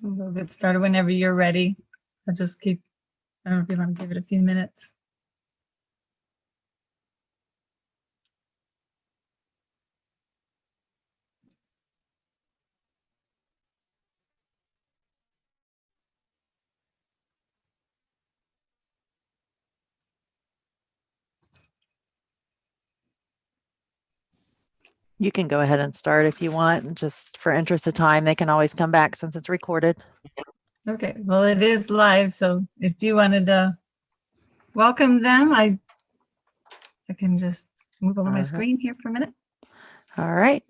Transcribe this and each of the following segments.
We'll get started whenever you're ready. I'll just keep, I don't know if you want to give it a few minutes. You can go ahead and start if you want, and just for interest of time, they can always come back since it's recorded. Okay, well, it is live, so if you wanted to welcome them, I can just move over my screen here for a minute. All right.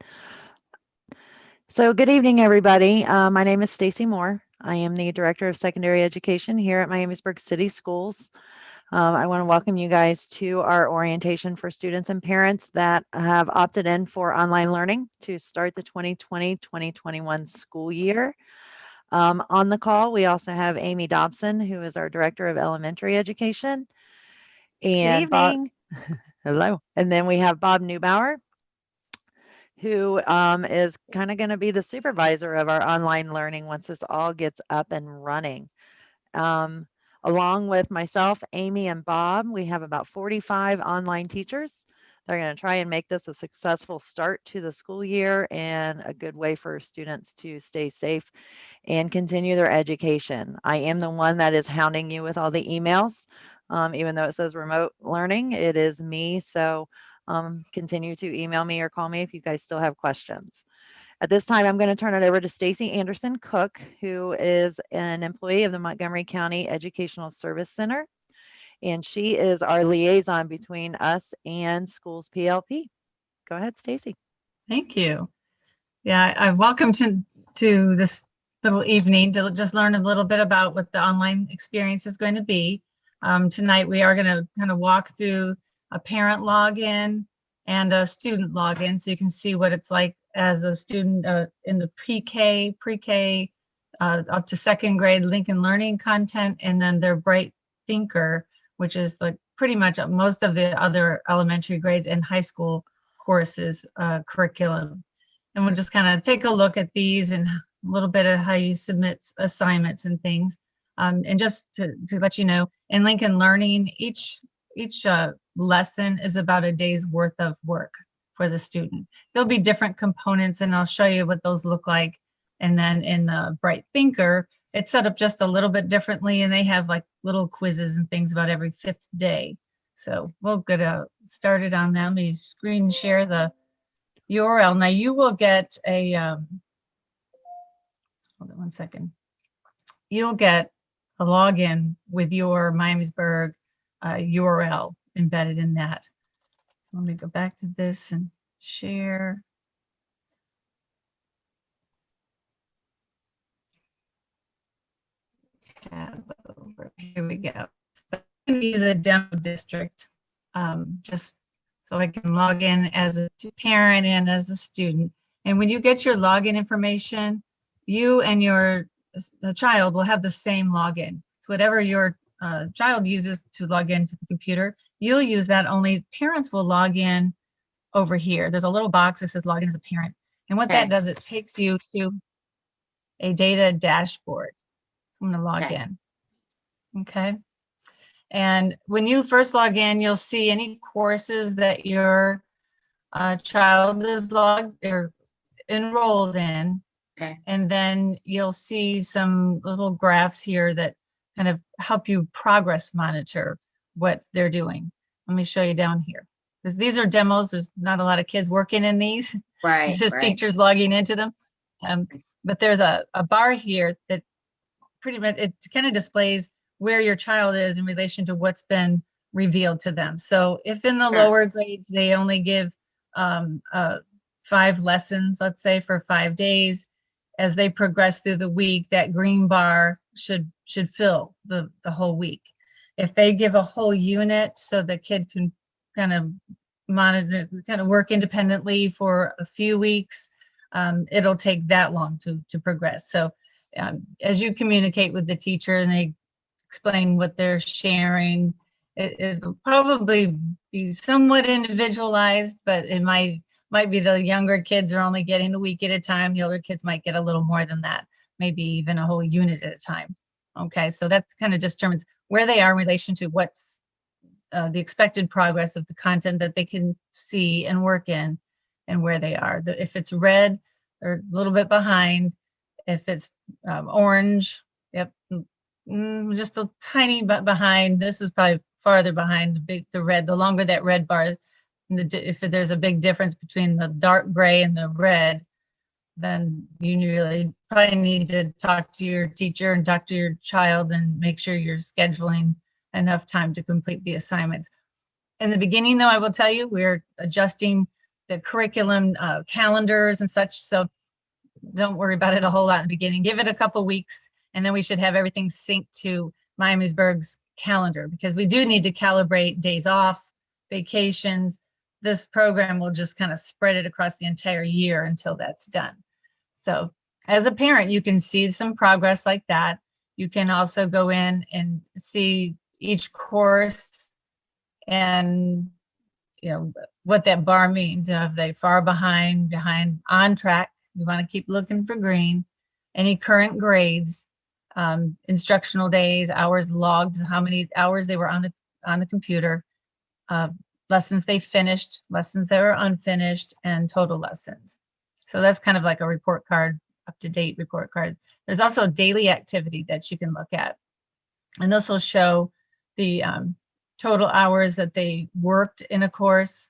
So good evening, everybody. My name is Stacy Moore. I am the Director of Secondary Education here at Miamisburg City Schools. I want to welcome you guys to our orientation for students and parents that have opted in for online learning to start the 2020-2021 school year. On the call, we also have Amy Dobson, who is our Director of Elementary Education. And Good evening. Hello. And then we have Bob Neubauer, who is kind of going to be the supervisor of our online learning once this all gets up and running. Along with myself, Amy, and Bob, we have about 45 online teachers. They're going to try and make this a successful start to the school year and a good way for students to stay safe and continue their education. I am the one that is hounding you with all the emails. Even though it says remote learning, it is me. So continue to email me or call me if you guys still have questions. At this time, I'm going to turn it over to Stacy Anderson Cook, who is an employee of the Montgomery County Educational Service Center, and she is our liaison between us and schools PLP. Go ahead, Stacy. Thank you. Yeah, I welcome to this little evening to just learn a little bit about what the online experience is going to be. Tonight, we are going to kind of walk through a parent login and a student login so you can see what it's like as a student in the pre-K, up to second grade Lincoln Learning content, and then their Bright Thinker, which is like pretty much most of the other elementary grades and high school courses curriculum. And we'll just kind of take a look at these and a little bit of how you submit assignments and things. And just to let you know, in Lincoln Learning, each lesson is about a day's worth of work for the student. There'll be different components, and I'll show you what those look like. And then in the Bright Thinker, it's set up just a little bit differently, and they have like little quizzes and things about every 5th day. So we'll get started on that. Let me screen share the URL. Now you will get a, hold on one second. You'll get a login with your Miamisburg URL embedded in that. So let me go back to this and share. Tab over. Here we go. I'm going to use a demo district just so I can log in as a parent and as a student. And when you get your login information, you and your child will have the same login. So whatever your child uses to log into the computer, you'll use that, only parents will log in over here. There's a little box that says login as a parent. And what that does, it takes you to a data dashboard. So I'm going to log in. Okay. And when you first log in, you'll see any courses that your child is logged or enrolled in. Okay. And then you'll see some little graphs here that kind of help you progress monitor what they're doing. Let me show you down here. Because these are demos. There's not a lot of kids working in these. Right. It's just teachers logging into them. But there's a bar here that pretty much, it kind of displays where your child is in relation to what's been revealed to them. So if in the lower grades, they only give 5 lessons, let's say for 5 days, as they progress through the week, that green bar should fill the whole week. If they give a whole unit so the kid can kind of monitor, kind of work independently for a few weeks, it'll take that long to progress. So as you communicate with the teacher and they explain what they're sharing, it'll probably be somewhat individualized, but it might be the younger kids are only getting a week at a time. The older kids might get a little more than that. maybe even a whole unit at a time. Okay, so that kind of determines where they are in relation to what's the expected progress of the content that they can see and work in, and where they are. If it's red, they're a little bit behind. If it's orange, yep, just a tiny bit behind. This is probably farther behind the red. The longer that red bar, if there's a big difference between the dark gray and the red, then you really probably need to talk to your teacher and talk to your child and make sure you're scheduling enough time to complete the assignments. In the beginning, though, I will tell you, we're adjusting the curriculum calendars and such, so don't worry about it a whole lot in the beginning. Give it a couple weeks, and then we should have everything synced to Miamisburg's calendar, because we do need to calibrate days off, vacations. This program will just kind of spread it across the entire year until that's done. So as a parent, you can see some progress like that. You can also go in and see each course and what that bar means. If they far behind, on track, you want to keep looking for green. Any current grades, instructional days, hours logged, how many hours they were on the computer, lessons they finished, lessons that were unfinished, and total lessons. So that's kind of like a report card, up-to-date report card. There's also daily activity that you can look at, and this will show the total hours that they worked in a course.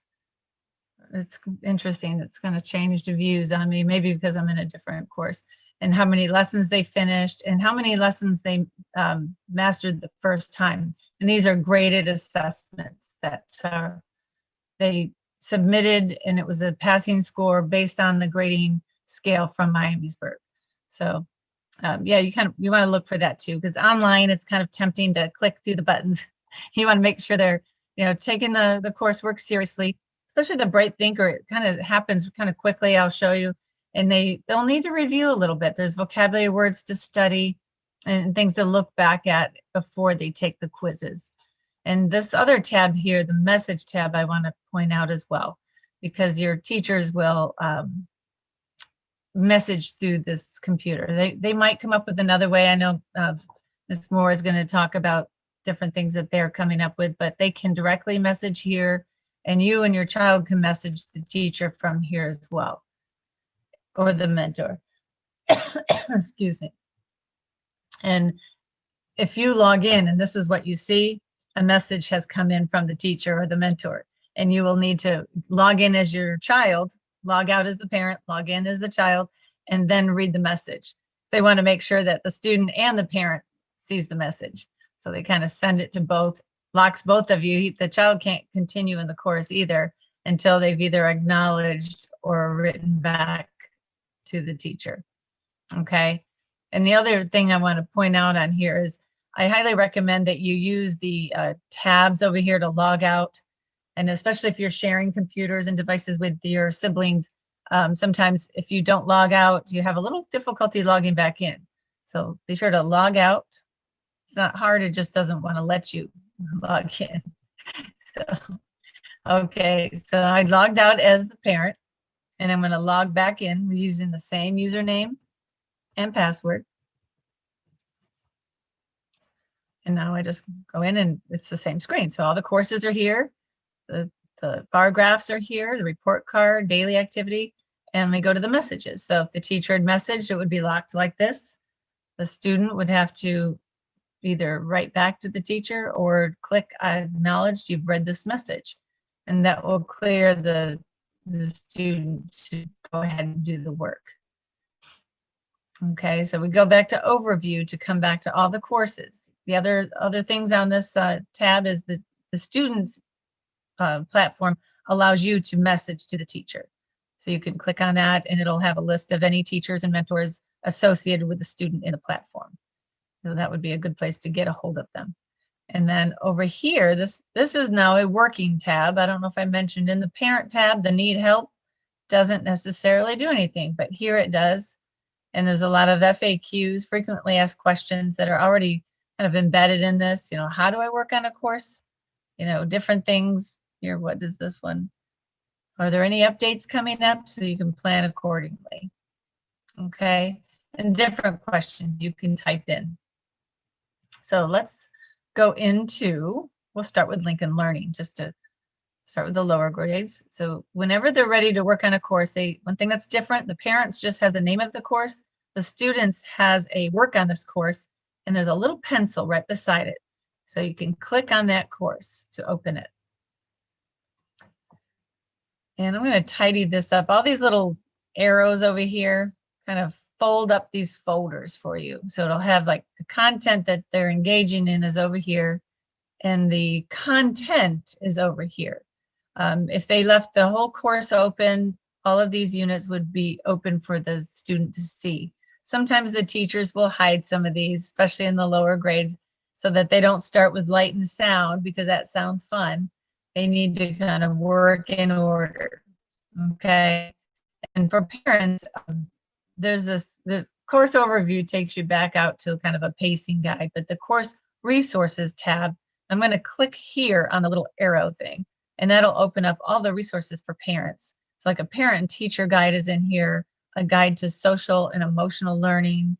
It's interesting. It's going to change the views on me, maybe because I'm in a different course, and how many lessons they finished and how many lessons they mastered the first time. And these are graded assessments that they submitted, and it was a passing score based on the grading scale from Miamisburg. So yeah, you want to look for that too, because online it's kind of tempting to click through the buttons. You want to make sure they're taking the coursework seriously, especially the Bright Thinker. It kind of happens kind of quickly. I'll show you, and they'll need to review a little bit. There's vocabulary words to study and things to look back at before they take the quizzes. And this other tab here, the message tab, I want to point out as well, because your teachers will message through this computer. They might come up with another way. I know Ms. Moore is going to talk about different things that they're coming up with, but they can directly message here, and you and your child can message the teacher from here as well, or the mentor. Excuse me. And if you log in and this is what you see, a message has come in from the teacher or the mentor, and you will need to log in as your child, log out as the parent, log in as the child, and then read the message. They want to make sure that the student and the parent sees the message. So they kind of send it to both, locks both of you. The child can't continue in the course either until they've either acknowledged or written back to the teacher. Okay. And the other thing I want to point out on here is I highly recommend that you use the tabs over here to log out. And especially if you're sharing computers and devices with your siblings, sometimes if you don't log out, you have a little difficulty logging back in. So be sure to log out. It's not hard, it just doesn't want to let you log in. Okay, so I logged out as the parent, and I'm going to log back in using the same username and password. And now I just go in and it's the same screen. So all the courses are here. The bar graphs are here, the report card, daily activity, and we go to the messages. So if the teacher had messaged, it would be locked like this. The student would have to either write back to the teacher or click I acknowledged you've read this message. And that will clear the student to go ahead and do the work. Okay, so we go back to overview to come back to all the courses. The other things on this tab is the students platform allows you to message to the teacher. So you can click on that and it'll have a list of any teachers and mentors associated with the student in the platform. So that would be a good place to get a hold of them. And then over here, this is now a working tab. I don't know if I mentioned in the parent tab, the need help doesn't necessarily do anything, but here it does. And there's a lot of FAQs, frequently asked questions, that are already kind of embedded in this. How do I work on a course? Different things here. What is this one? Are there any updates coming up? So you can plan accordingly. Okay. and different questions you can type in. So let's go into, we'll start with Lincoln Learning, just to start with the lower grades. So whenever they're ready to work on a course, one thing that's different, the parents just has the name of the course, the students has a work on this course, and there's a little pencil right beside it. So you can click on that course to open it. And I'm going to tidy this up. All these little arrows over here kind of fold up these folders for you. So it'll have like the content that they're engaging in is over here, and the content is over here. If they left the whole course open, all of these units would be open for the student to see. Sometimes the teachers will hide some of these, especially in the lower grades, so that they don't start with light and sound, because that sounds fun. They need to kind of work in order, okay? And for parents, the course overview takes you back out to kind of a pacing guide, but the course resources tab, I'm going to click here on the little arrow thing, and that'll open up all the resources for parents. So like a parent and teacher guide is in here, a guide to social and emotional learning,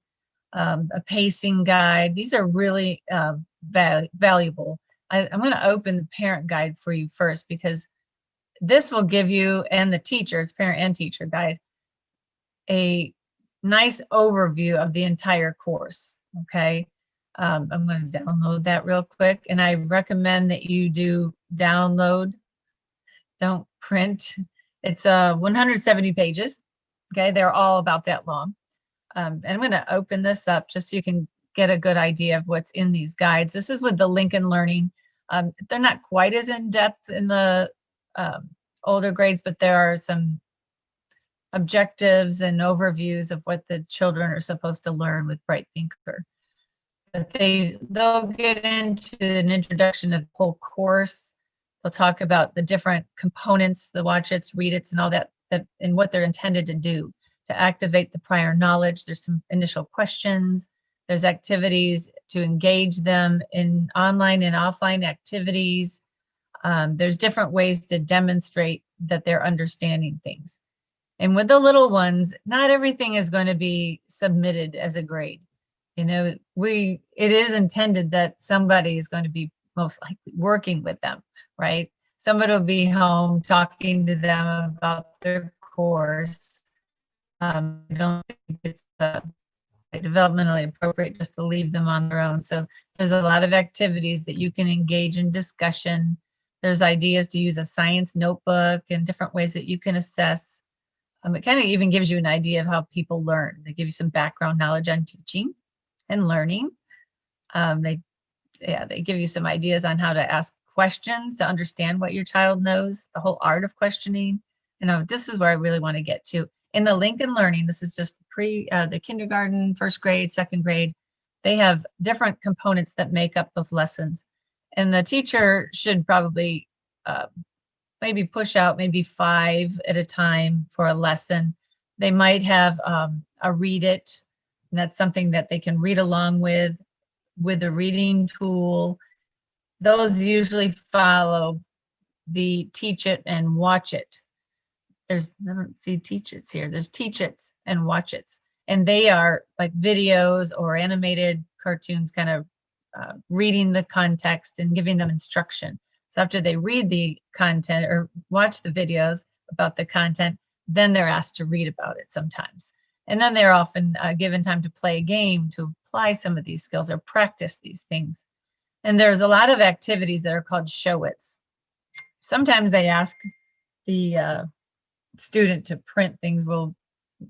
a pacing guide. These are really valuable. I'm going to open the parent guide for you first, because this will give you, and the teachers, parent and teacher guide, a nice overview of the entire course, okay? I'm going to download that real quick, and I recommend that you do download, don't print. It's 170 pages, okay? They're all about that long. And I'm going to open this up just so you can get a good idea of what's in these guides. This is with the Lincoln Learning. They're not quite as in-depth in the older grades, but there are some objectives and overviews of what the children are supposed to learn with Bright Thinker. But they'll get into an introduction of the whole course. They'll talk about the different components, the watch its, read its, and all that and what they're intended to do to activate the prior knowledge. There's some initial questions. There's activities to engage them in online and offline activities. There's different ways to demonstrate that they're understanding things. And with the little ones, not everything is going to be submitted as a grade. You know, it is intended that somebody is going to be most likely working with them, right? Somebody will be home talking to them about their course. I don't think it's developmentally appropriate just to leave them on their own. So there's a lot of activities that you can engage in discussion. There's ideas to use a science notebook and different ways that you can assess. It kind of even gives you an idea of how people learn. They give you some background knowledge on teaching and learning. They give you some ideas on how to ask questions to understand what your child knows, the whole art of questioning. This is where I really want to get to. In the Lincoln Learning, this is just the kindergarten, first grade, second grade. They have different components that make up those lessons. And the teacher should probably maybe push out maybe 5 at a time for a lesson. They might have a read it, and that's something that they can read along with a reading tool. Those usually follow the teach it and watch it. I don't see teach it's here. There's teach it's and watch it's. And they are like videos or animated cartoons, kind of reading the context and giving them instruction. So after they read the content or watch the videos about the content, then they're asked to read about it sometimes. And then they're often given time to play a game to apply some of these skills or practice these things. And there's a lot of activities that are called show-its. Sometimes they ask the student to print things. We'll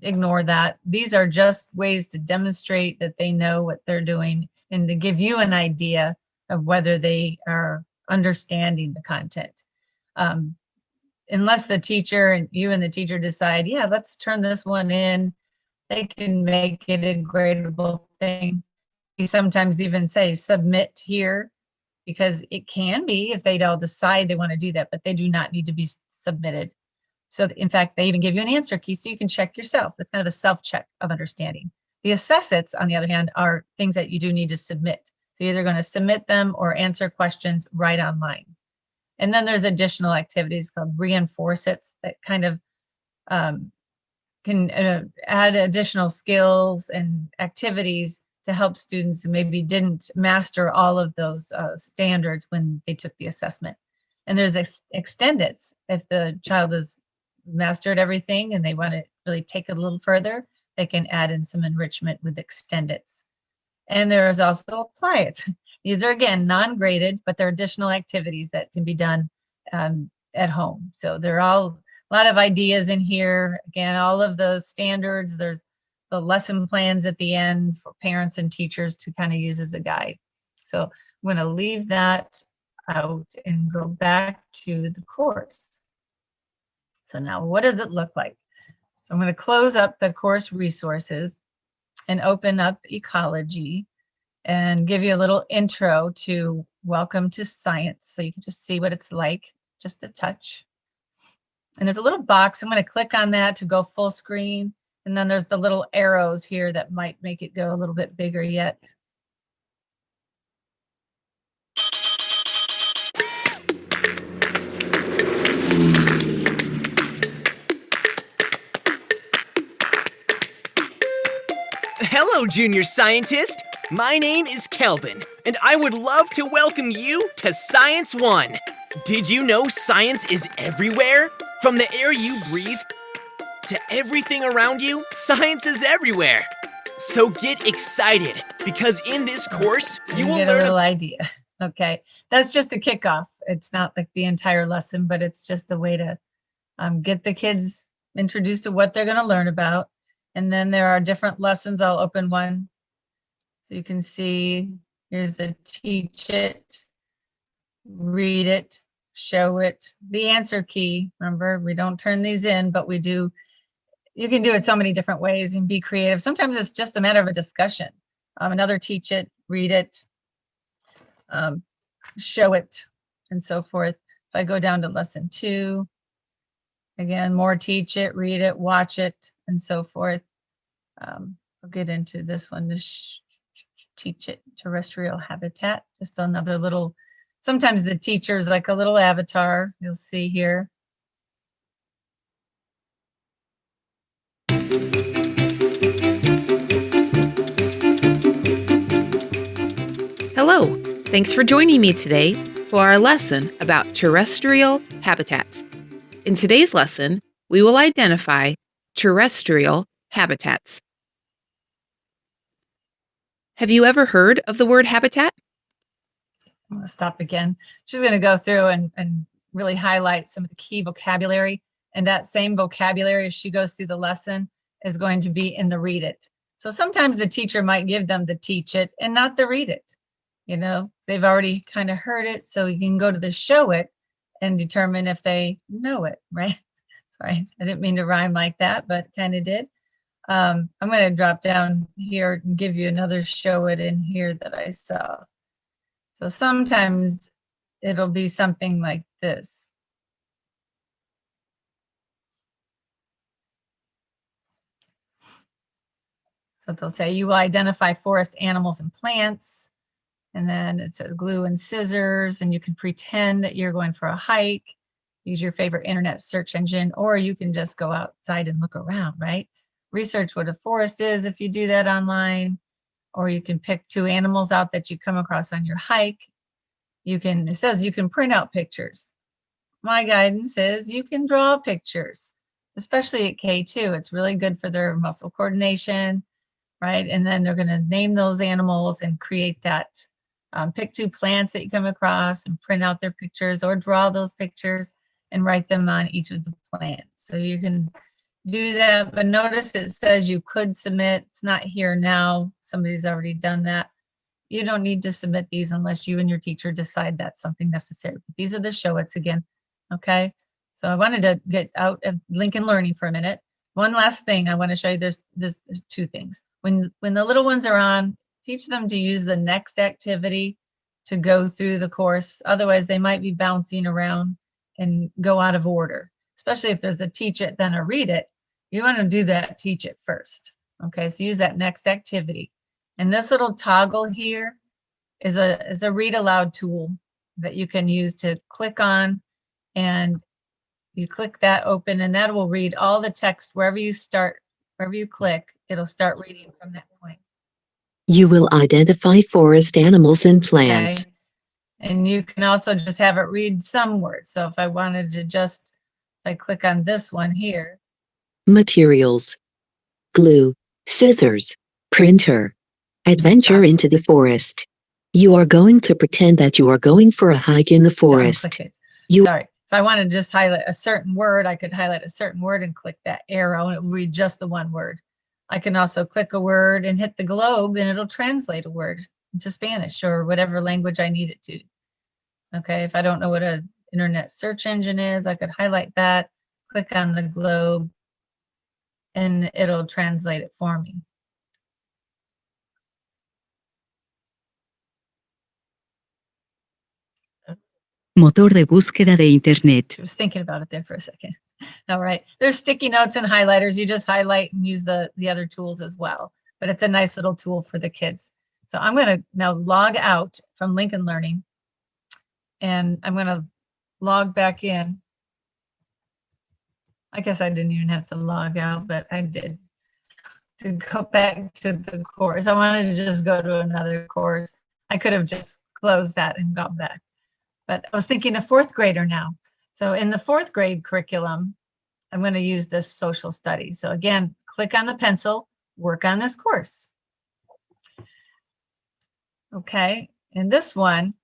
ignore that. These are just ways to demonstrate that they know what they're doing and to give you an idea of whether they are understanding the content. Unless the teacher and you and the teacher decide, yeah, let's turn this one in, they can make it a gradable thing. We sometimes even say submit here, because it can be if they all decide they want to do that, but they do not need to be submitted. So in fact, they even give you an answer key so you can check yourself. It's kind of a self-check of understanding. The assess-its, on the other hand, are things that you do need to submit. So you're either going to submit them or answer questions right online. And then there's additional activities called reinforce-its that kind of can add additional skills and activities to help students who maybe didn't master all of those standards when they took the assessment. And there's extendeds. If the child has mastered everything and they want to really take it a little further, they can add in some enrichment with extendeds. And there's also apply it. These are, again, non-graded, but they're additional activities that can be done at home. So they're all a lot of ideas in here. Again, all of the standards, there's the lesson plans at the end for parents and teachers to kind of use as a guide. So I'm going to leave that out and go back to the course. So now what does it look like? So I'm going to close up the course resources and open up ecology and give you a little intro to Welcome to Science. So you can just see what it's like, just a touch. And there's a little box. I'm going to click on that to go full screen. And then there's the little arrows here that might make it go a little bit bigger yet. Hello, junior scientist. My name is Kelvin, and I would love to welcome you to Science 1. Did you know science is everywhere? From the air you breathe to everything around you, science is everywhere. So get excited, because in this course, you will get learn a little idea. Okay, that's just the kickoff. It's not like the entire lesson, but it's just a way to get the kids introduced to what they're going to learn about. And then there are different lessons. I'll open one so you can see. Here's the teach it, read it, show it, the answer key. Remember, we don't turn these in, but we do. You can do it so many different ways and be creative. Sometimes it's just a matter of a discussion. Another teach it, read it, show it, and so forth. If I go down to lesson 2, again, more teach it, read it, watch it, and so forth. I'll get into this one, to teach it, terrestrial habitat, just another little, sometimes the teacher's like a little avatar, you'll see here. Hello, thanks for joining me today for our lesson about terrestrial habitats. In today's lesson, we will identify terrestrial habitats. Have you ever heard of the word habitat? I'm going to stop again. She's going to go through and really highlight some of the key vocabulary. And that same vocabulary, as she goes through the lesson, is going to be in the read it. So sometimes the teacher might give them the teach it and not the read it. You know, they've already kind of heard it. So you can go to the show it and determine if they know it, right? Sorry, I didn't mean to rhyme like that, but kind of did. I'm going to drop down here and give you another show it in here that I saw. So sometimes it'll be something like this. So they'll say you will identify forest animals and plants. And then it says glue and scissors, and you can pretend that you're going for a hike, use your favorite internet search engine, or you can just go outside and look around, right? Research what a forest is if you do that online, or you can pick 2 animals out that you come across on your hike. It says you can print out pictures. My guidance is you can draw pictures, especially at K2. It's really good for their muscle coordination, right? And then they're going to name those animals and create that. Pick 2 plants that you come across and print out their pictures, or draw those pictures and write them on each of the plants. So you can do that, but notice it says you could submit. It's not here now. Somebody's already done that. You don't need to submit these unless you and your teacher decide that's something necessary. But these are the show it's again. Okay. So I wanted to get out of Lincoln Learning for a minute. One last thing I want to show you. There's 2 things. When the little ones are on, teach them to use the next activity to go through the course. Otherwise, they might be bouncing around and go out of order, especially if there's a teach it, then a read it. You want to do that teach it first. Okay, so use that next activity. And this little toggle here is a read aloud tool that you can use to click on, and You click that open and that will read all the text wherever you start, wherever you click, it'll start reading from that point. You will identify forest animals and plants. Okay. And you can also just have it read some words. So if I wanted to just, if I click on this one here, Materials. Glue, scissors, printer. Adventure Stop. into the forest. You are going to pretend that you are going for a hike in the to forest. unclick it. You- Sorry. If I wanted to just highlight a certain word, I could highlight a certain word and click that arrow and it will read just the one word. I can also click a word and hit the globe and it'll translate a word into Spanish or whatever language I need it to. Okay, if I don't know what an internet search engine is, I could highlight that, click on the globe, and it'll translate it for me. Motor de búsqueda de Internet. I was thinking about it there for a second. All right, there's sticky notes and highlighters. You just highlight and use the other tools as well, but it's a nice little tool for the kids. So I'm going to now log out from Lincoln Learning, and I'm going to log back in. I guess I didn't even have to log out, but I did. To go back to the course, I wanted to just go to another course. I could have just closed that and gone back, but I was thinking a fourth grader now. So in the fourth grade curriculum, I'm going to use this social studies. So again, click on the pencil, work on this course. Okay, and this one,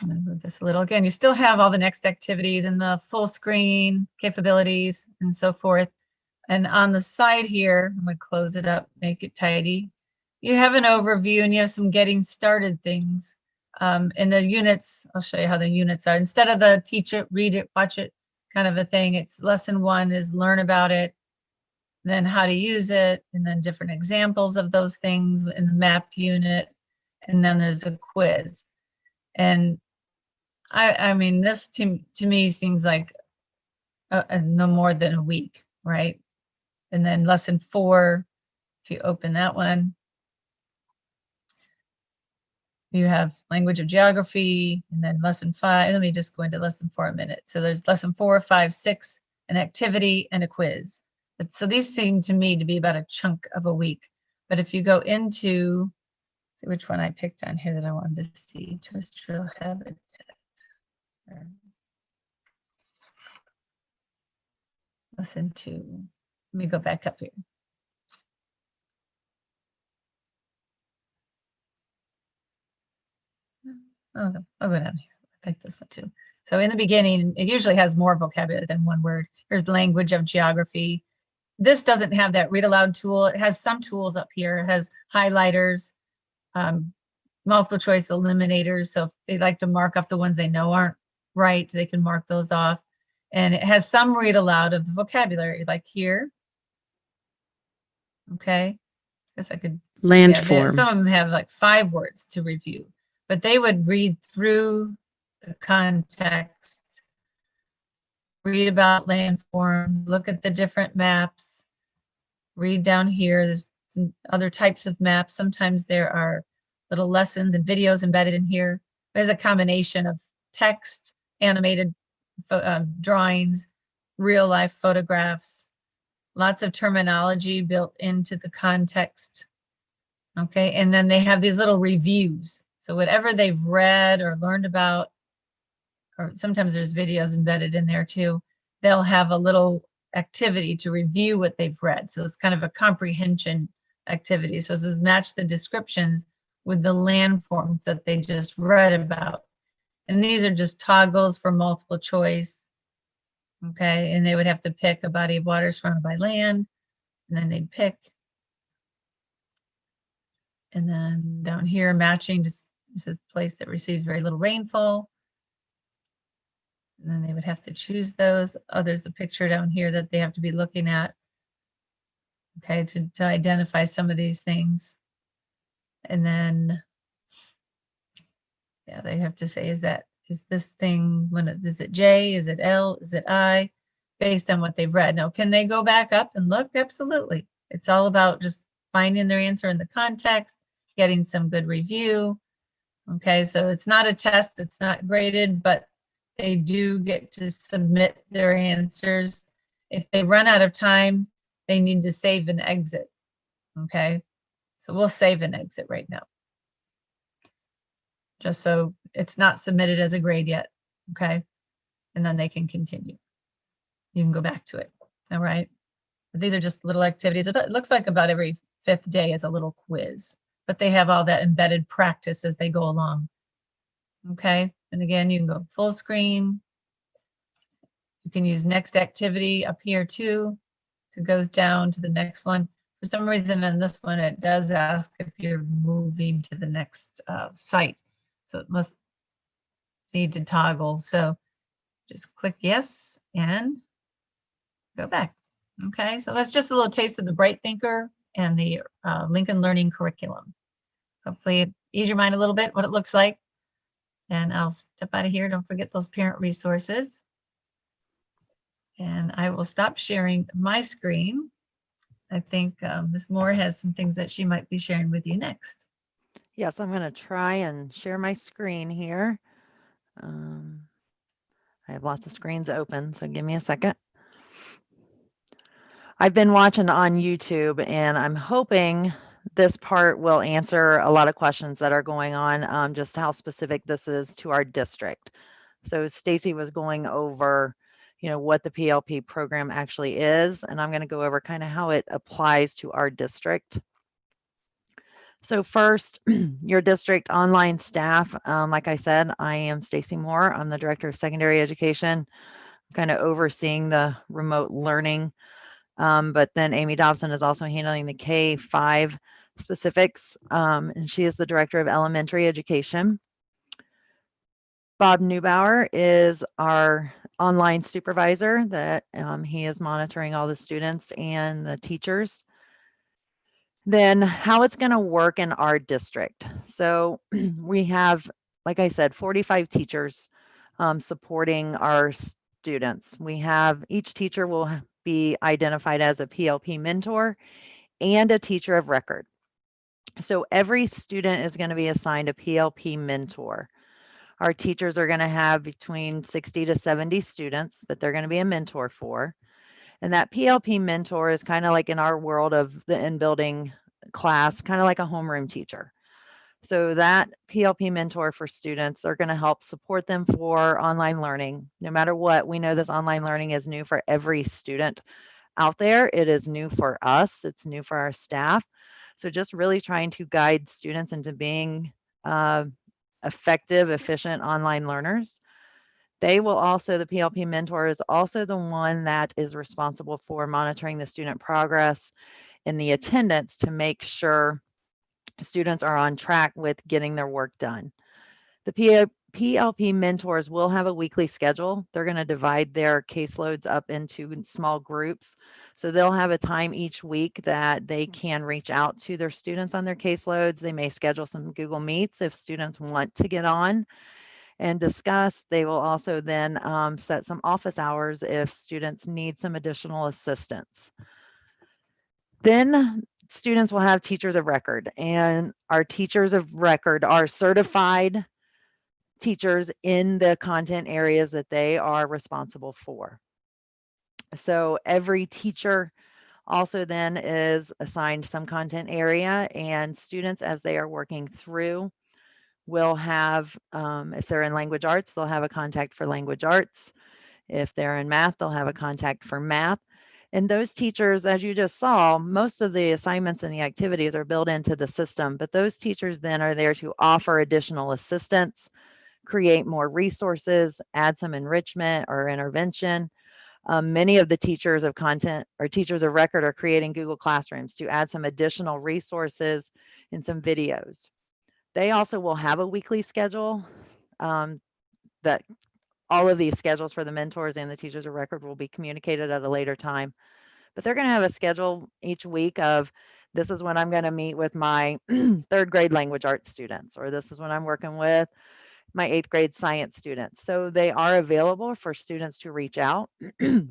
I'm going to move this a little. Again, you still have all the next activities and the full screen capabilities and so forth. And on the side here, I'm going to close it up, make it tidy. You have an overview and you have some getting started things. In the units, I'll show you how the units are. Instead of the teach it, read it, watch it kind of a thing, it's lesson 1 is learn about it, then how to use it, and then different examples of those things in the map unit. And then there's a quiz. And I mean, this to me seems like no more than a week, right? And then lesson 4, if you open that one, you have language of geography, and then lesson 5. Let me just go into lesson 4 a minute. So there's lesson 4, 5, 6, an activity and a quiz. But so these seem to me to be about a chunk of a week. But if you go into, see which one I picked on here that I wanted to see, terrestrial habitat. Lesson 2. Let me go back up here. Oh, I'll go down here. I picked this one too. So in the beginning, it usually has more vocabulary than one word. There's language of geography. This doesn't have that read aloud tool. It has some tools up here. It has highlighters, multiple choice eliminators. So if they like to mark off the ones they know aren't right, they can mark those off. And it has some read aloud of the vocabulary, like here. Okay, guess I could. Landform. Some of them have like 5 words to review, but they would read through the context, read about landforms, look at the different maps, read down here. There's some other types of maps. Sometimes there are little lessons and videos embedded in here. There's a combination of text, animated drawings, real life photographs, lots of terminology built into the context. Okay, and then they have these little reviews. So whatever they've read or learned about, or sometimes there's videos embedded in there too, they'll have a little activity to review what they've read. So it's kind of a comprehension activity. So this is match the descriptions with the landforms that they just read about. And these are just toggles for multiple choice. Okay, and they would have to pick a body of water surrounded by land, and then they'd pick. And then down here, matching, just this is a place that receives very little rainfall. And then they would have to choose those. Oh, there's a picture down here that they have to be looking at, okay, to identify some of these things. And then, yeah, they have to say, is this thing, is it J, is it L, is it I, based on what they've read. Now, can they go back up and look? Absolutely. It's all about just finding their answer in the context, getting some good review. Okay, so it's not a test, it's not graded, but they do get to submit their answers. If they run out of time, they need to save and exit. Okay, so we'll save and exit right now, just so it's not submitted as a grade yet. Okay, and then they can continue. You can go back to it. All right. But these are just little activities. It looks like about every 5th day is a little quiz, but they have all that embedded practice as they go along. Okay. And again, you can go full screen. You can use next activity up here too, to go down to the next one. For some reason in this one, it does ask if you're moving to the next site. So it must need to toggle. So just click yes and go back. Okay, so that's just a little taste of the Bright Thinker and the Lincoln Learning Curriculum. Hopefully it ease your mind a little bit what it looks like. And I'll step out of here. Don't forget those parent resources. And I will stop sharing my screen. I think Ms. Moore has some things that she might be sharing with you next. Yes, I'm going to try and share my screen here. I have lots of screens open, so give me a second. I've been watching on YouTube, and I'm hoping this part will answer a lot of questions that are going on, just how specific this is to our district. So Stacy was going over, what the PLP program actually is, and I'm going to go over kind of how it applies to our district. So first, your district online staff, like I said, I am Stacy Moore. I'm the Director of Secondary Education, kind of overseeing the remote learning. But then Amy Dobson is also handling the K-5 specifics, and she is the Director of Elementary Education. Bob Neubauer is our online supervisor that he is monitoring all the students and the teachers. Then how it's going to work in our district. So we have, like I said, 45 teachers supporting our students. We have each teacher will be identified as a PLP mentor and a teacher of record. So every student is going to be assigned a PLP mentor. Our teachers are going to have between 60 to 70 students that they're going to be a mentor for. And that PLP mentor is kind of like in our world of the in-building class, kind of like a homeroom teacher. So that PLP mentor for students are going to help support them for online learning. No matter what, we know this online learning is new for every student out there. It is new for us. It's new for our staff. So just really trying to guide students into being effective, efficient online learners. They will also, the PLP mentor is also the one that is responsible for monitoring the student progress and the attendance to make sure students are on track with getting their work done. The PLP mentors will have a weekly schedule. They're going to divide their caseloads up into small groups. So they'll have a time each week that they can reach out to their students on their caseloads. They may schedule some Google Meets if students want to get on and discuss. They will also then set some office hours if students need some additional assistance. Then students will have teachers of record, and our teachers of record are certified teachers in the content areas that they are responsible for. So every teacher also then is assigned some content area, and students, as they are working through, will have, if they're in language arts, they'll have a contact for language arts. If they're in math, they'll have a contact for math. And those teachers, as you just saw, most of the assignments and the activities are built into the system, but those teachers then are there to offer additional assistance, create more resources, add some enrichment or intervention. Many of the teachers of content or teachers of record are creating Google Classrooms to add some additional resources and some videos. They also will have a weekly schedule that all of these schedules for the mentors and the teachers of record will be communicated at a later time. But they're going to have a schedule each week of, this is when I'm going to meet with my 3rd grade language arts students, or this is when I'm working with my 8th grade science students. So they are available for students to reach out.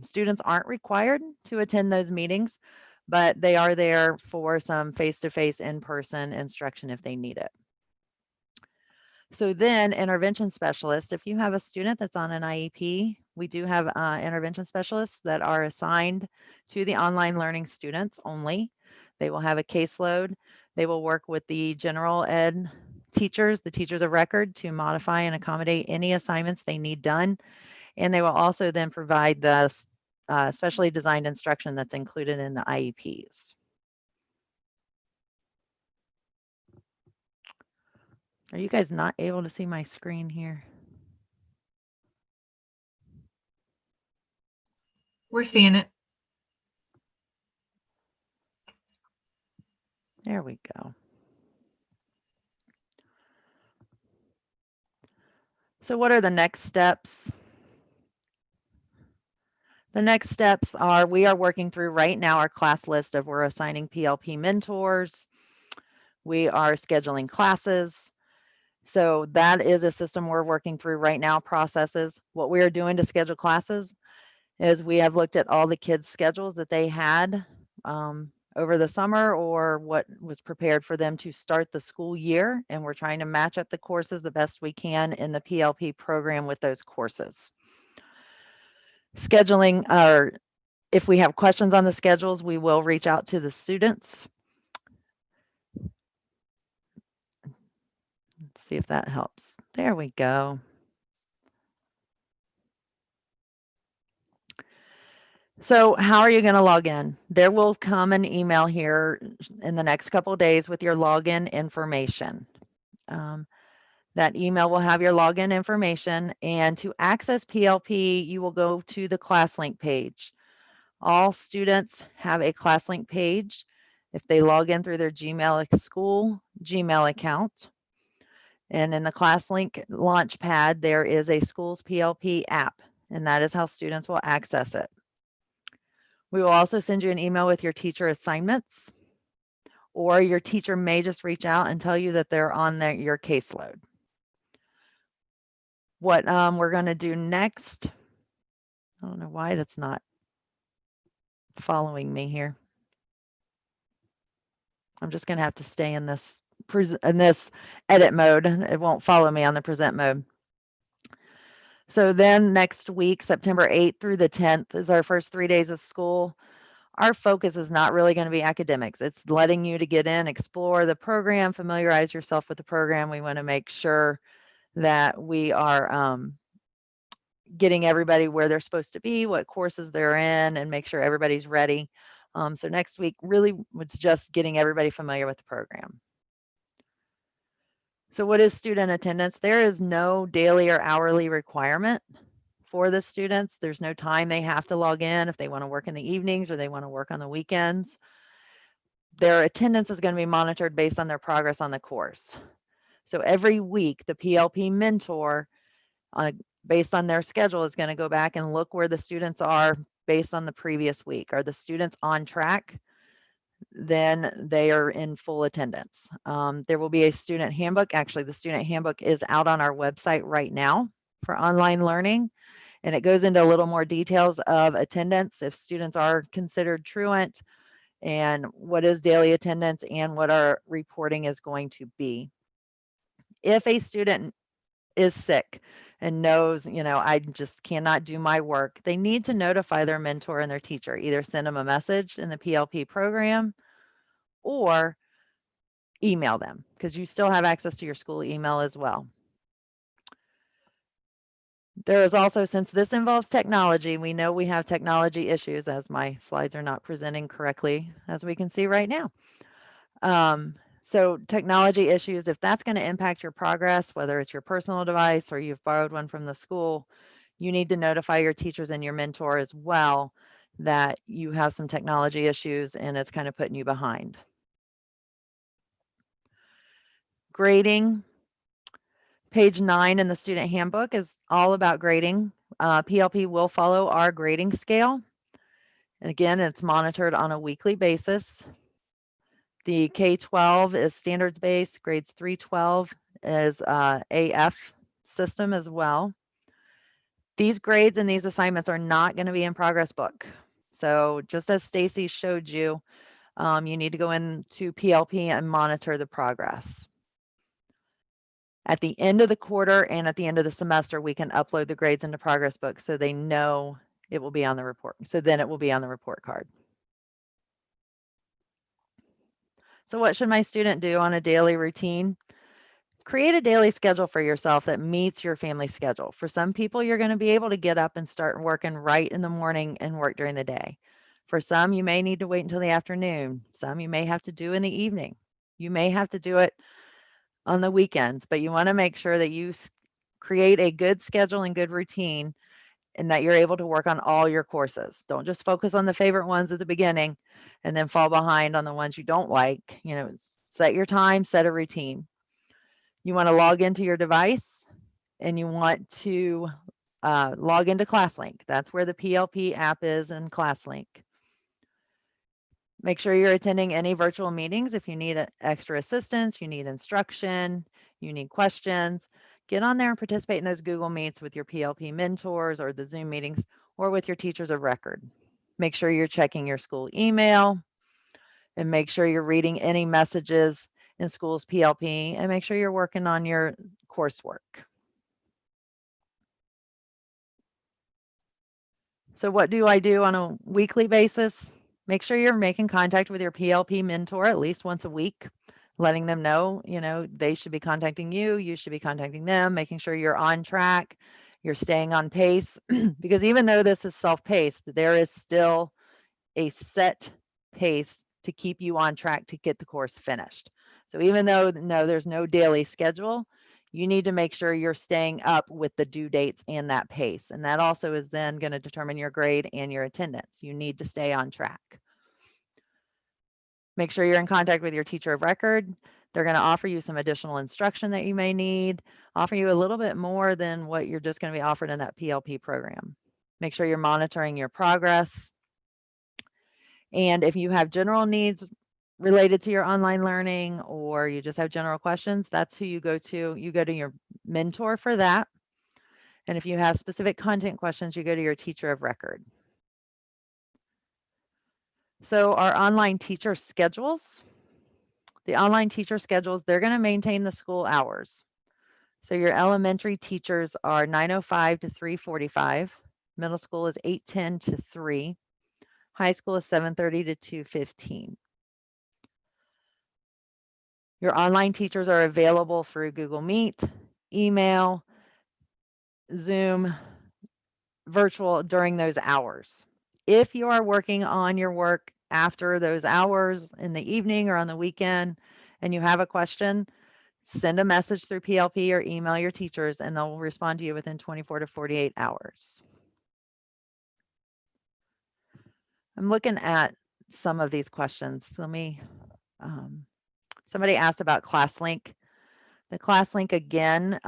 Students aren't required to attend those meetings, but they are there for some face-to-face in-person instruction if they need it. So then intervention specialists, if you have a student that's on an IEP, we do have intervention specialists that are assigned to the online learning students only. They will have a caseload. They will work with the general ed teachers, the teachers of record, to modify and accommodate any assignments they need done. And they will also then provide the specially designed instruction that's included in the IEPs. Are you guys not able to see my screen here? We're seeing it. There we go. So what are the next steps? The next steps are, we are working through right now our class list of, we're assigning PLP mentors. We are scheduling classes. So that is a system we're working through right now, processes. What we are doing to schedule classes is we have looked at all the kids' schedules that they had over the summer, or what was prepared for them to start the school year. And we're trying to match up the courses the best we can in the PLP program with those courses. Scheduling, or if we have questions on the schedules, we will reach out to the students. Let's see if that helps. There we go. So how are you going to log in? There will come an email here in the next couple of days with your login information. That email will have your login information, and to access PLP, you will go to the ClassLink page. All students have a ClassLink page if they log in through their school Gmail account. And in the ClassLink Launchpad, there is a Schools PLP app, and that is how students will access it. We will also send you an email with your teacher assignments, or your teacher may just reach out and tell you that they're on your caseload. What we're going to do next, I don't know why that's not following me here. I'm just going to have to stay in this edit mode. It won't follow me on the present mode. So then next week, September 8th through the 10th, is our first 3 days of school. Our focus is not really going to be academics. It's letting you to get in, explore the program, familiarize yourself with the program. We want to make sure that we are getting everybody where they're supposed to be, what courses they're in, and make sure everybody's ready. So next week really was just getting everybody familiar with the program. So what is student attendance? There is no daily or hourly requirement for the students. There's no time they have to log in if they want to work in the evenings or they want to work on the weekends. Their attendance is going to be monitored based on their progress on the course. So every week, the PLP mentor, based on their schedule, is going to go back and look where the students are based on the previous week. Are the students on track? Then they are in full attendance. There will be a student handbook. Actually, the student handbook is out on our website right now for online learning, and it goes into a little more details of attendance, if students are considered truant, and what is daily attendance, and what our reporting is going to be. If a student is sick and knows, I just cannot do my work, they need to notify their mentor and their teacher. Either send them a message in the PLP program or email them, because you still have access to your school email as well. There is also, since this involves technology, we know we have technology issues, as my slides are not presenting correctly, as we can see right now. So technology issues, if that's going to impact your progress, whether it's your personal device or you've borrowed one from the school, you need to notify your teachers and your mentor as well that you have some technology issues and it's kind of putting you behind. Grading. Page 9 in the student handbook is all about grading. PLP will follow our grading scale. And again, it's monitored on a weekly basis. The K-12 is standards-based. Grades 3-12 is AF system as well. These grades and these assignments are not going to be in progress book. So just as Stacy showed you, you need to go into PLP and monitor the progress. At the end of the quarter and at the end of the semester, we can upload the grades into Progress Book so they know it will be on the report. So then it will be on the report card. So what should my student do on a daily routine? Create a daily schedule for yourself that meets your family schedule. For some people, you're going to be able to get up and start working right in the morning and work during the day. For some, you may need to wait until the afternoon. Some you may have to do in the evening. You may have to do it on the weekends, but you want to make sure that you create a good schedule and good routine and that you're able to work on all your courses. Don't just focus on the favorite ones at the beginning and then fall behind on the ones you don't like. You know, set your time, set a routine. You want to log into your device and you want to log into ClassLink. That's where the PLP app is in ClassLink. Make sure you're attending any virtual meetings. If you need extra assistance, you need instruction, you need questions, get on there and participate in those Google Meets with your PLP mentors or the Zoom meetings or with your teachers of record. Make sure you're checking your school email and make sure you're reading any messages in school's PLP and make sure you're working on your coursework. So what do I do on a weekly basis? Make sure you're making contact with your PLP mentor at least once a week, letting them know, you know, they should be contacting you, you should be contacting them, making sure you're on track, you're staying on pace, because even though this is self-paced, there is still a set pace to keep you on track to get the course finished. So even though there's no daily schedule, you need to make sure you're staying up with the due dates and that pace. And that also is then going to determine your grade and your attendance. You need to stay on track. Make sure you're in contact with your teacher of record. They're going to offer you some additional instruction that you may need, offer you a little bit more than what you're just going to be offered in that PLP program. Make sure you're monitoring your progress. And if you have general needs related to your online learning or you just have general questions, that's who you go to. You go to your mentor for that. And if you have specific content questions, you go to your teacher of record. So our online teacher schedules, the online teacher schedules, they're going to maintain the school hours. So your elementary teachers are 9:05 to 3:45. Middle school is 8:10 to 3. High school is 7:30 to 2:15. Your online teachers are available through Google Meet, email, Zoom, virtual during those hours. If you are working on your work after those hours in the evening or on the weekend and you have a question, send a message through PLP or email your teachers and they'll respond to you within 24 to 48 hours. I'm looking at some of these questions. Let me, somebody asked about ClassLink. The ClassLink again,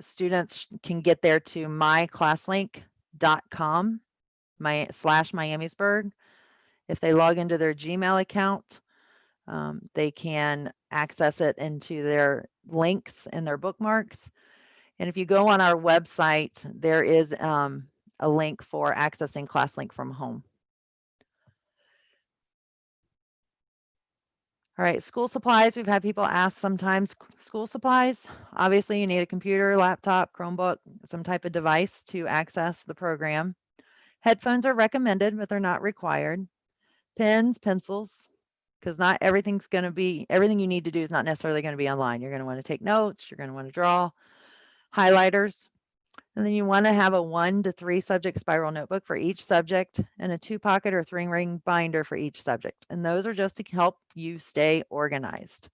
students can get there to myclasslink.com, /Miamisburg. If they log into their Gmail account, they can access it into their links and their bookmarks. And if you go on our website, there is a link for accessing ClassLink from home. All right, school supplies. We've had people ask sometimes school supplies. Obviously, you need a computer, laptop, Chromebook, some type of device to access the program. Headphones are recommended, but they're not required. Pens, pencils, because not everything's going to be, everything you need to do is not necessarily going to be online. You're going to want to take notes, you're going to want to draw, highlighters. And then you want to have a 1 to 3 subject spiral notebook for each subject and a 2-pocket or 3-ring binder for each subject. And those are just to help you stay organized.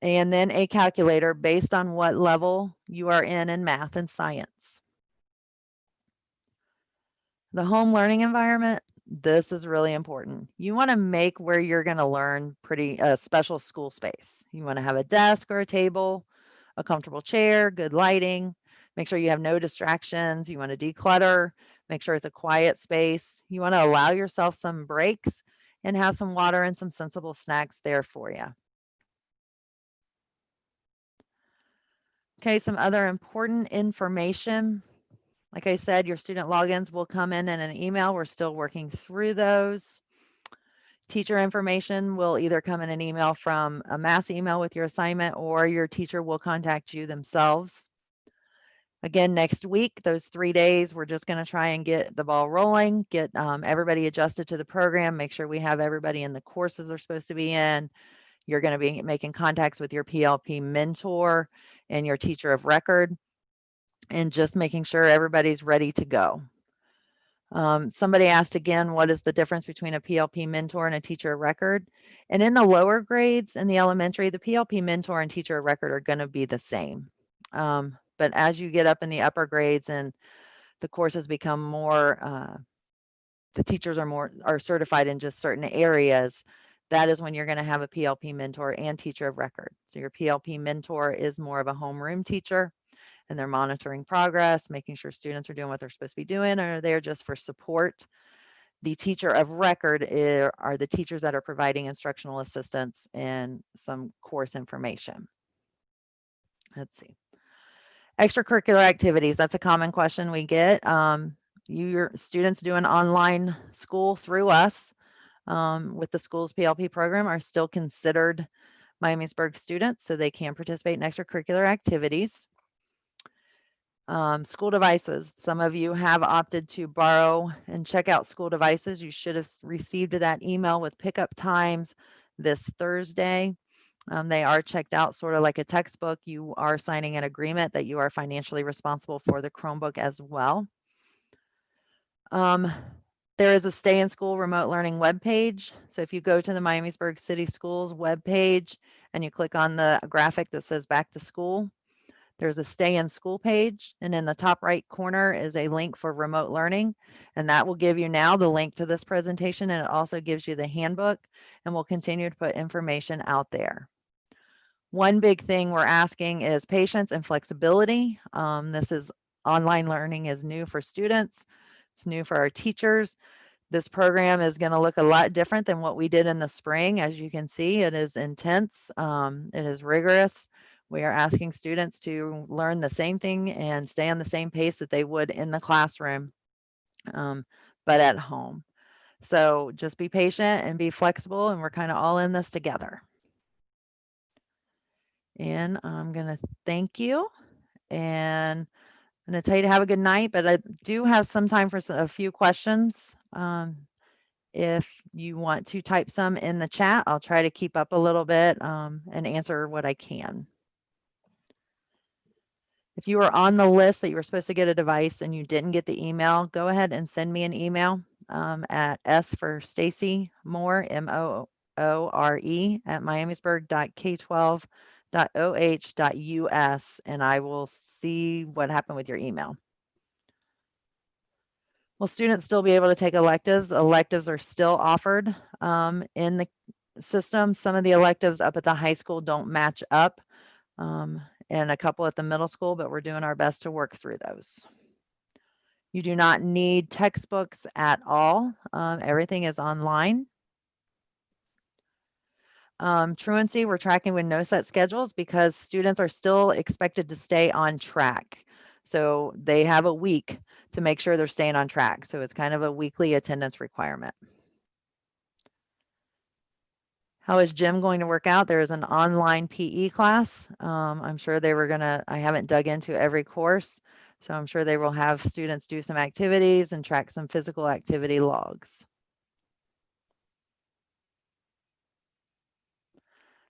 And then a calculator based on what level you are in math and science. The home learning environment, this is really important. You want to make where you're going to learn pretty special school space. You want to have a desk or a table, a comfortable chair, good lighting. Make sure you have no distractions. You want to declutter, make sure it's a quiet space. You want to allow yourself some breaks and have some water and some sensible snacks there for you. Okay, some other important information. Like I said, your student logins will come in an email. We're still working through those. Teacher information will either come in an email from a mass email with your assignment, or your teacher will contact you themselves. Again, next week, those 3 days, we're just going to try and get the ball rolling, get everybody adjusted to the program, make sure we have everybody in the courses they're supposed to be in. You're going to be making contacts with your PLP mentor and your teacher of record, and just making sure everybody's ready to go. Somebody asked again, what is the difference between a PLP mentor and a teacher of record? And in the lower grades in the elementary, the PLP mentor and teacher of record are going to be the same. But as you get up in the upper grades and the courses become more, the teachers are certified in just certain areas, that is when you're going to have a PLP mentor and teacher of record. So your PLP mentor is more of a homeroom teacher, and they're monitoring progress, making sure students are doing what they're supposed to be doing, or are there just for support. The teacher of record are the teachers that are providing instructional assistance and some course information. Let's see. Extracurricular activities, that's a common question we get. Your students doing online school through us with the school's PLP program are still considered Miamisburg students, so they can participate in extracurricular activities. School devices. Some of you have opted to borrow and check out school devices. You should have received that email with pickup times this Thursday. They are checked out sort of like a textbook. You are signing an agreement that you are financially responsible for the Chromebook as well. There is a Stay in School remote learning webpage. So if you go to the Miamisburg City Schools webpage and you click on the graphic that says Back to School, there's a Stay in School page, and in the top right corner is a link for remote learning, and that will give you now the link to this presentation, and it also gives you the handbook, and we'll continue to put information out there. One big thing we're asking is patience and flexibility. This is online learning is new for students. It's new for our teachers. This program is going to look a lot different than what we did in the spring. As you can see, it is intense. It is rigorous. We are asking students to learn the same thing and stay on the same pace that they would in the classroom, but at home. So just be patient and be flexible, and we're kind of all in this together. And I'm going to thank you, and I'm going to tell you to have a good night, but I do have some time for a few questions. If you want to type some in the chat, I'll try to keep up a little bit and answer what I can. If you were on the list that you were supposed to get a device and you didn't get the email, go ahead and send me an email at S for Stacy Moore, MOORE at miamisburg.k12.oh.us, and I will see what happened with your email. Will students still be able to take electives? Electives are still offered in the system. Some of the electives up at the high school don't match up, and a couple at the middle school, but we're doing our best to work through those. You do not need textbooks at all. Everything is online. Truancy, we're tracking with no set schedules because students are still expected to stay on track. So they have a week to make sure they're staying on track. So it's kind of a weekly attendance requirement. How is gym going to work out? There is an online PE class. I'm sure they were I haven't dug into every course, so I'm sure they will have students do some activities and track some physical activity logs.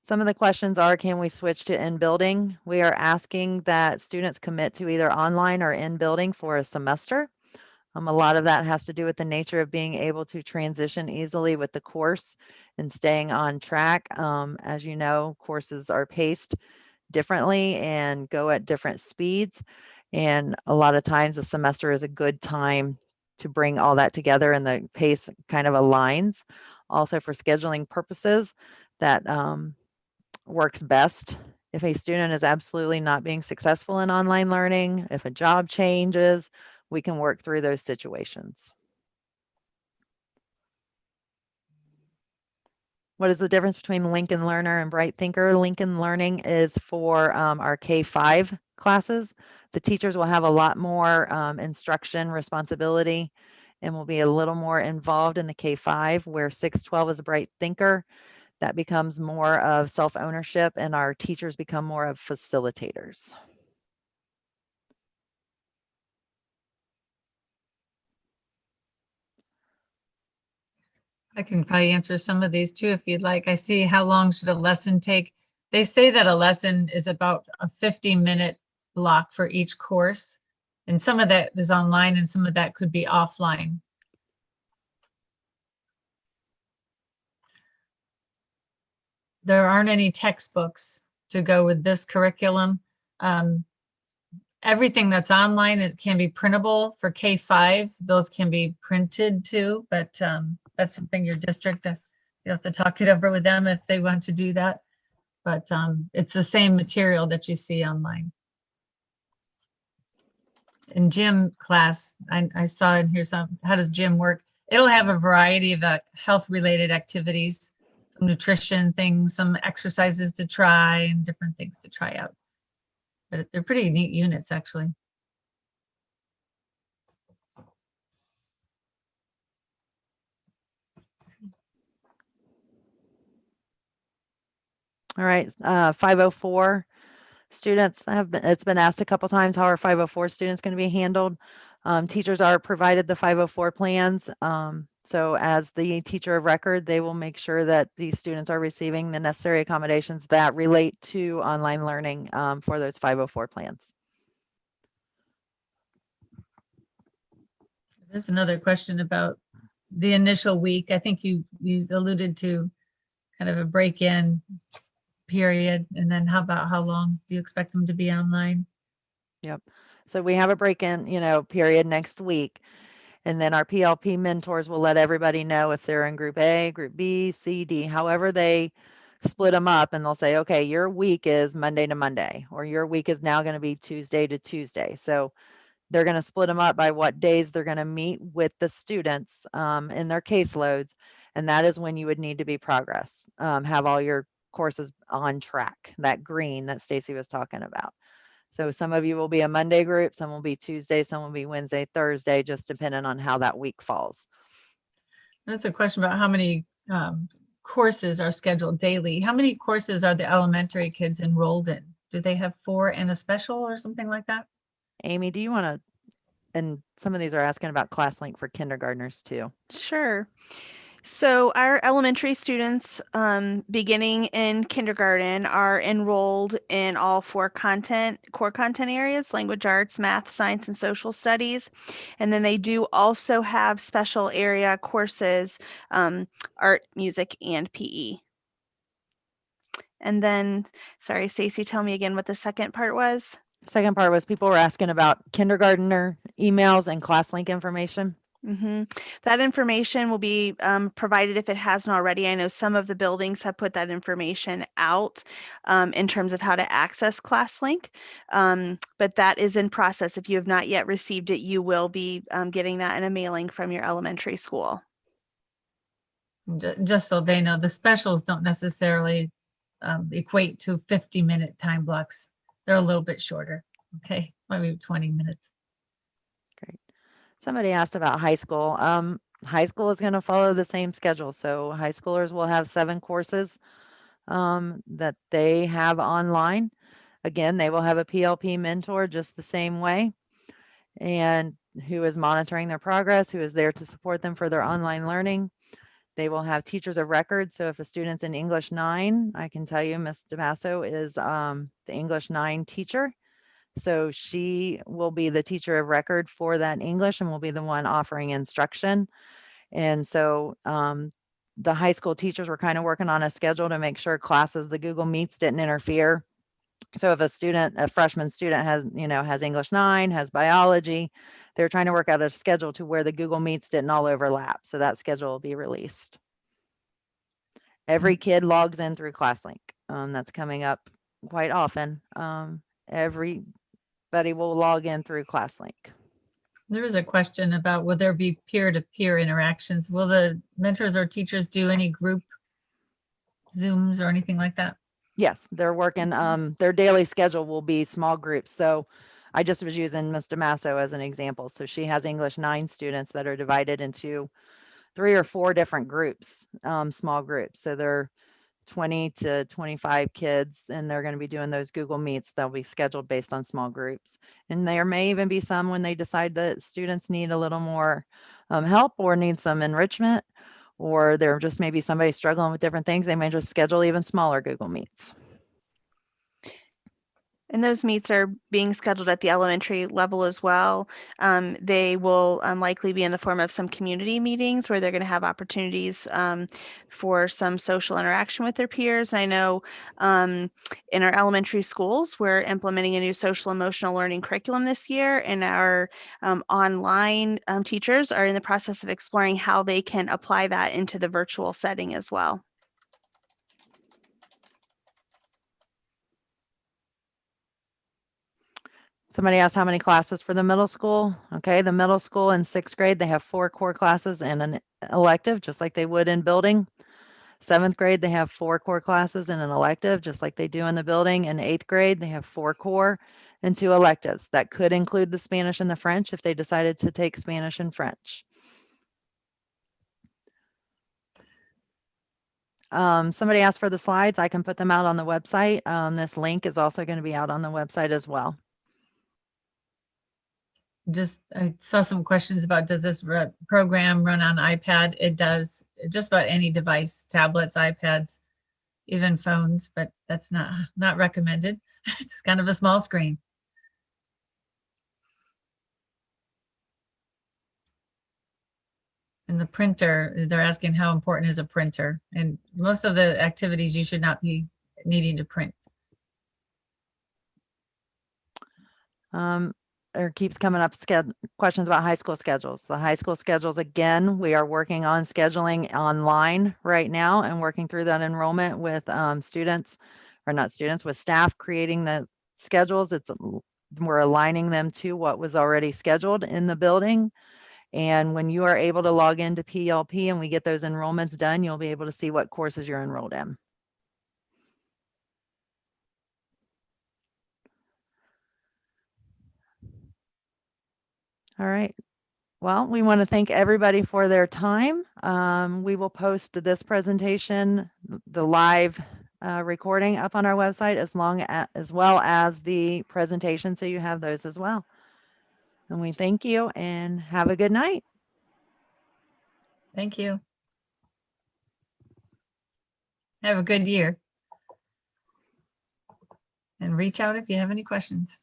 Some of the questions are, can we switch to in-building? We are asking that students commit to either online or in-building for a semester. A lot of that has to do with the nature of being able to transition easily with the course and staying on track. As you know, courses are paced differently and go at different speeds. And a lot of times a semester is a good time to bring all that together and the pace kind of aligns. Also for scheduling purposes, that works best. If a student is absolutely not being successful in online learning, if a job changes, we can work through those situations. What is the difference between Lincoln Learner and Bright Thinker? Lincoln Learning is for our K-5 classes. The teachers will have a lot more instruction responsibility and will be a little more involved in the K-5, where 612 is a bright thinker. That becomes more of self-ownership, and our teachers become more of facilitators. I can probably answer some of these too if you'd like. I see how long should a lesson take? They say that a lesson is about a 50-minute block for each course. And some of that is online and some of that could be offline. There aren't any textbooks to go with this curriculum. Everything that's online, it can be printable for K-5. Those can be printed too, but that's something your district, you have to talk it over with them if they want to do that. But it's the same material that you see online. In gym class, I saw in here some, how does gym work? It'll have a variety of health-related activities, some nutrition things, some exercises to try, and different things to try out. But they're pretty neat units, actually. All right, 504 students it's been asked a couple times, how are 504 students going to be handled? Teachers are provided the 504 plans. So as the teacher of record, they will make sure that these students are receiving the necessary accommodations that relate to online learning for those 504 plans. There's another question about the initial week. I think you alluded to kind of a break-in period. And then how about how long do you expect them to be online? Yep. So we have a break-in, period next week. And then our PLP mentors will let everybody know if they're in group A, group B, C, D, however they split them up, and they'll say, okay, your week is Monday to Monday, or your week is now going to be Tuesday to Tuesday. So they're going to split them up by what days they're going to meet with the students in their caseloads. And that is when you would need to be progress, have all your courses on track, that green that Stacy was talking about. So some of you will be a Monday group, some will be Tuesday, some will be Wednesday, Thursday, just depending on how that week falls. That's a question about how many courses are scheduled daily. How many courses are the elementary kids enrolled in? Do they have 4 and a special or something like that? Amy, do you want to, and some of these are asking about ClassLink for kindergartners too. Sure. So our elementary students beginning in kindergarten are enrolled in all 4 core content areas: language arts, math, science, and social studies. And then they do also have special area courses, art, music, and PE. And then, sorry, Stacy, tell me again what the second part was. Second part was people were asking about kindergartner emails and ClassLink information. That information will be provided if it hasn't already. I know some of the buildings have put that information out in terms of how to access ClassLink, but that is in process. If you have not yet received it, you will be getting that in a mailing from your elementary school. Just so they know, the specials don't necessarily equate to 50-minute time blocks. They're a little bit shorter. Okay, maybe 20 minutes. Great. Somebody asked about high school. High school is going to follow the same schedule. So high schoolers will have 7 courses that they have online. Again, they will have a PLP mentor just the same way, and who is monitoring their progress, who is there to support them for their online learning. They will have teachers of record. So if a student's in English 9, I can tell you Ms. DeMasso is the English 9 teacher. So she will be the teacher of record for that English and will be the one offering instruction. And so the high school teachers were kind of working on a schedule to make sure classes, the Google Meets didn't interfere. So if a freshman student has English 9, has biology, they're trying to work out a schedule to where the Google Meets didn't all overlap. So that schedule will be released. Every kid logs in through ClassLink. That's coming up quite often. Everybody will log in through ClassLink. There is a question about, will there be peer-to-peer interactions? Will the mentors or teachers do any group Zooms or anything like that? Yes, they're working, their daily schedule will be small groups. So I just was using Ms. Damaso as an example. So she has English 9 students that are divided into 3 or 4 different groups, small groups. So they're 20 to 25 kids, and they're going to be doing those Google Meets. They'll be scheduled based on small groups. And there may even be some when they decide that students need a little more help or need some enrichment, or there just may be somebody struggling with different things. They may just schedule even smaller Google Meets. And those meets are being scheduled at the elementary level as well. They will likely be in the form of some community meetings where they're going to have opportunities for some social interaction with their peers. I know in our elementary schools, we're implementing a new social emotional learning curriculum this year, and our online teachers are in the process of exploring how they can apply that into the virtual setting as well. Somebody asked how many classes for the middle school. Okay, the middle school in 6th grade, they have 4 core classes and an elective, just like they would in building. 7th grade, they have 4 core classes and an elective, just like they do in the building. In 8th grade, they have 4 core and 2 electives. That could include the Spanish and the French if they decided to take Spanish and French. Somebody asked for the slides. I can put them out on the website. This link is also going to be out on the website as well. I saw some questions about, does this program run on iPad? It does, just about any device, tablets, iPads, even phones, but that's not recommended. It's kind of a small screen. And the printer, they're asking how important is a printer? And most of the activities you should not be needing to print. There keeps coming up questions about high school schedules. The high school schedules, again, we are working on scheduling online right now and working through that enrollment with students, or not students, with staff creating the schedules. We're aligning them to what was already scheduled in the building. And when you are able to log into PLP and we get those enrollments done, you'll be able to see what courses you're enrolled in. All right. Well, we want to thank everybody for their time. We will post this presentation, the live recording, up on our website as well as the presentation, so you have those as well. And we thank you and have a good night. Thank you. Have a good year. And reach out if you have any questions.